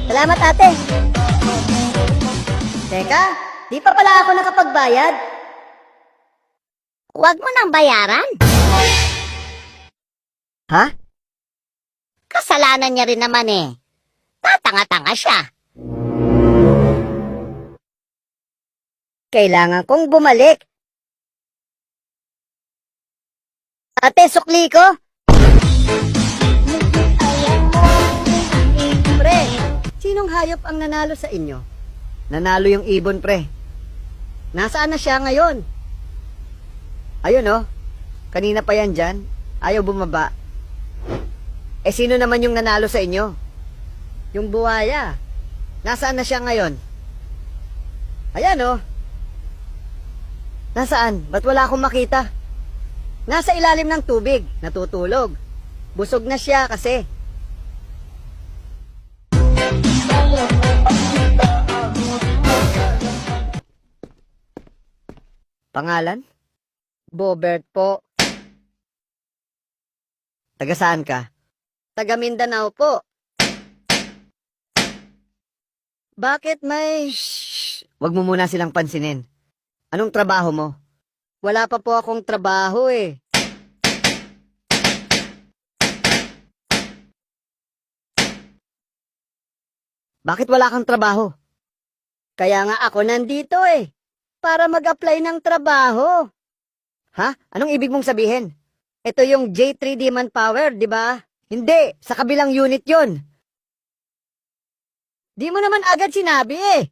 Salamat, ate. Teka, di pa pala ako nakapagbayad. Huwag mo nang bayaran. Ha? Kasalanan niya rin naman eh. Tatanga-tanga siya. Kailangan kong bumalik. Ate, sukli ko. Pre, sinong hayop ang nanalo sa inyo? Nanalo yung ibon, pre. Nasaan na siya ngayon? Ayun, oh. Kanina pa yan dyan. Ayaw bumaba. Eh, sino naman yung nanalo sa inyo? Yung buwaya. Nasaan na siya ngayon? Ayan, oh. Nasaan? Ba't wala akong makita? Nasa ilalim ng tubig, natutulog. Busog na siya kasi. Pangalan? Bobert po. Taga saan ka? Taga Mindanao po. Bakit may... Shh! Wag mo muna silang pansinin. Anong trabaho mo? Wala pa po akong trabaho eh. Bakit wala kang trabaho? Kaya nga ako nandito eh. Para mag-apply ng trabaho. Ha? Anong ibig mong sabihin? Ito yung J3D Manpower, di ba? Hindi, sa kabilang unit yon. Di mo naman agad sinabi eh.